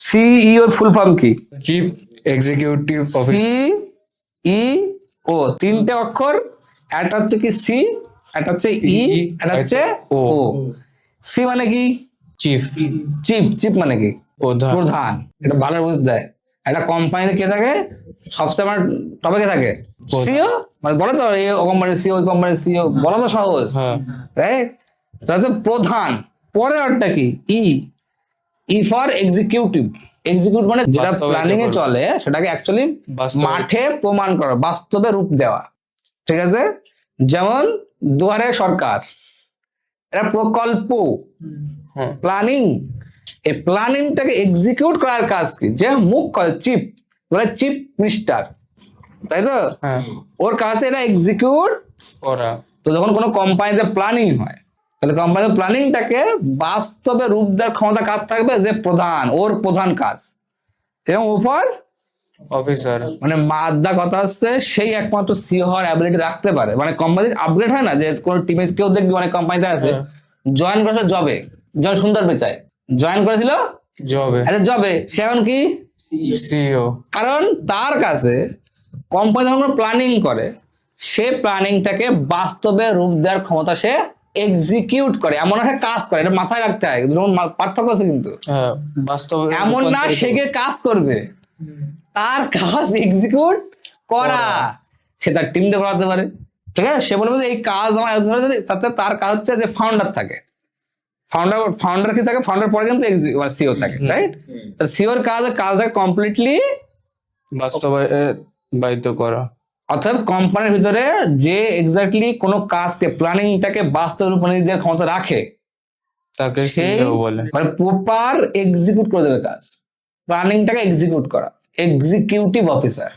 CEO full form কি? Chief executive officer. CEO তিনটে অক্ষর, একটা হচ্ছে কি সি, একটা হচ্ছে ই, একটা হচ্ছে ও। সি মানে কি? চিফ। চিফ। চিফ মানে কি? প্রধান। প্রধান। এটা ভালো বুঝতে হয়। একটা কোম্পানিতে কে থাকে? সবসময় টপে কে থাকে? সিও। মানে বলো তো এই কোম্পানির সিও, ওই কোম্পানির সিও, বলা তো সহজ, রাইট? তাহলে হচ্ছে প্রধান। পরের অর্থটা কি? E. E for executive. Execute মানে যেটা প্ল্যানিং এ চলে সেটাকে অ্যাকচুয়ালি মাঠে প্রমাণ করা, বাস্তবে রূপ দেওয়া। ঠিক আছে? যেমন দুয়ারে সরকার, এটা প্রকল্প, প্ল্যানিং। এই প্ল্যানিংটাকে এক্সিকিউট করার কাজ কি? যে মুখ করে চিফ, বলে চিফ মিনিস্টার, তাই তো? ওর কাছে এটা এক্সিকিউট করা। তো যখন কোনো কোম্পানিতে প্ল্যানিং হয়, তাহলে কোম্পানির প্ল্যানিংটাকে বাস্তবে রূপ দেওয়ার ক্ষমতা কাজ থাকবে যে প্রধান, ওর প্রধান কাজ। এবং উপর অফিসার মানে মাদ্দা কথা হচ্ছে সেই একমাত্র সিও হওয়ার অ্যাবিলিটি রাখতে পারে। মানে কোম্পানি আপগ্রেড হয় না, যে কোনো টিমে কেউ দেখবি অনেক কোম্পানিতে আছে জয়েন করেছিল জবে, জয় সুন্দর পেঁচায় জয়েন করেছিল জবে, আরে জবে, সে এখন কি? সিইও। কারণ তার কাছে কোম্পানি যখন প্ল্যানিং করে, সে প্ল্যানিংটাকে বাস্তবে রূপ দেওয়ার ক্ষমতা সে এক্সিকিউট করে, এমন একটা কাজ করে। এটা মাথায় রাখতে হয়, পার্থক্য আছে কিন্তু। বাস্তবে এমন না সে গিয়ে কাজ করবে, তার কাজ এক্সিকিউট করা। সে তার টিম দিয়ে করাতে পারে, ঠিক আছে? সে বলবে যে এই কাজ আমার, তাতে তার কাজ হচ্ছে যে ফাউন্ডার থাকে, ফাউন্ডার কি থাকে? ফাউন্ডার পরে কিন্তু সিও থাকে, রাইট? সিওর কাজটা কমপ্লিটলি বাস্তবায়িত করা। অর্থাৎ কোম্পানির ভিতরে যে এক্স্যাক্টলি কোনো কাজকে, প্ল্যানিংটাকে বাস্তব রূপে দেওয়ার ক্ষমতা রাখে, তাকে সিইও বলে। মানে প্রপার এক্সিকিউট করে দেবে কাজ, প্ল্যানিংটাকে এক্সিকিউট করা, এক্সিকিউটিভ অফিসার।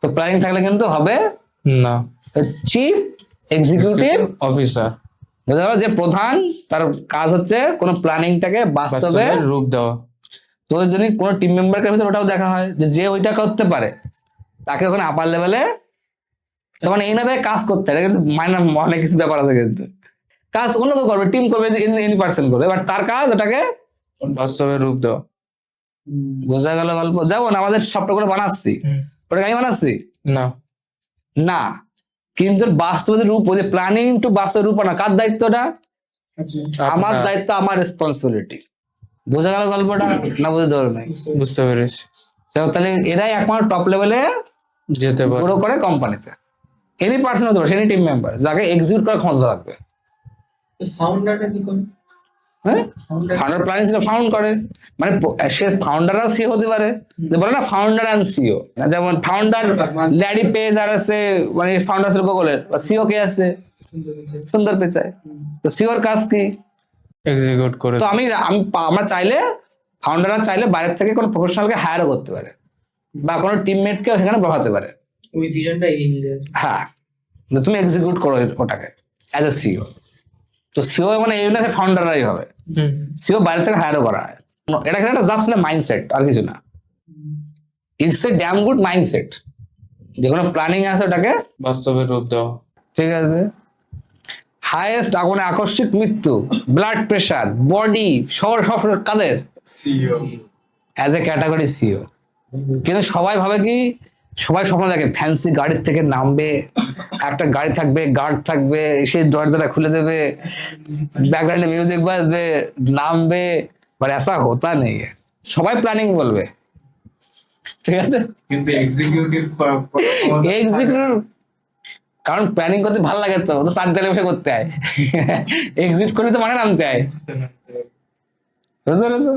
তো প্ল্যানিং থাকলে কিন্তু হবে না, চিফ এক্সিকিউটিভ অফিসার। বোঝা গেল? যে প্রধান, তার কাজ হচ্ছে কোনো প্ল্যানিংটাকে বাস্তবে রূপ দেওয়া। তোদের যদি কোনো টিম মেম্বারকে ভিতরে ওটাও দেখা হয় যে যে ওইটা করতে পারে, তাকে ওখানে আপার লেভেলে, তখন এই না তাই কাজ করতে হয়। এটা কিন্তু মাইনার অনেক কিছু ব্যাপার আছে, কিন্তু কাজ অন্য কেউ করবে, টিম করবে, এনি পার্সন করবে, এবার তার কাজ ওটাকে বাস্তবে রূপ দেওয়া। বোঝা গেল গল্প? যেমন আমাদের সফটওয়্যার করে বানাচ্ছি, ওটাকে আমি বানাচ্ছি না, না, কিন্তু বাস্তবে রূপ, ওই যে প্ল্যানিং টু বাস্তব রূপ না, কার দায়িত্বটা? আমার দায়িত্ব, আমার রেসপন্সিবিলিটি। বোঝা গেল গল্পটা না? বুঝতে পারো নাই? বুঝতে পেরেছি। তাহলে এরাই একমাত্র টপ লেভেলে যেতে পারে, গ্রো করে কোম্পানিতে। এনি পার্সন হতে পারে, এনি টিম মেম্বার, যাকে এক্সিকিউট করার ক্ষমতা থাকবে। ফাউন্ডারটা কি করে? হ্যাঁ, ফাউন্ডার প্ল্যানিং ফাউন্ড করে, মানে সে ফাউন্ডারও সিও হতে পারে। বলে না ফাউন্ডার অ্যান্ড সিও, যেমন ফাউন্ডার ল্যারি পেজ আর আছে, মানে ফাউন্ডার ছিল গুগলের, সিও কে আছে? সুন্দর পেঁচায়। তো সিওর কাজ কি? এক্সিকিউট করে। তো আমরা চাইলে, ফাউন্ডাররা চাইলে বাইরের থেকে কোনো প্রফেশনালকে হায়ারও করতে পারে, বা কোনো টিমমেটকে সেখানে বসাতে পারে। ওই ভিশনটা এগিয়ে নিয়ে যায়। হ্যাঁ, তুমি এক্সিকিউট করো ওটাকে অ্যাজ এ সিও। তো সিও মানে এই না, ফাউন্ডাররাই হবে। সিও বাইরে থেকে হায়ারও করা হয়। এটা একটা জাস্ট না মাইন্ডসেট, আর কিছু না। It's a dam good mindset. যে কোনো প্ল্যানিং আছে ওটাকে বাস্তবে রূপ দেওয়া। ঠিক আছে? হাইয়েস্ট আগুনে আকস্মিক মৃত্যু, ব্লাড প্রেশার, বডি, সব কাদের? CEO. As a category CEO. কিন্তু সবাই ভাবে কি, সবাই স্বপ্ন দেখে ফ্যান্সি গাড়ির থেকে নামবে, একটা গাড়ি থাকবে, গার্ড থাকবে, সে দরজাটা খুলে দেবে, ব্যাকগ্রাউন্ডে মিউজিক বাজবে, নামবে। বাট ऐसा होता नहीं है, সবাই প্ল্যানিং বলবে, ঠিক আছে? কিন্তু এক্সিকিউটিভ কারণ প্ল্যানিং করতে ভালো লাগে, তো তো 7 দেয়ালে বসে করতে হয়। এক্সিট করলে তো মানে নামতে হয়, বুঝতে পেরেছো?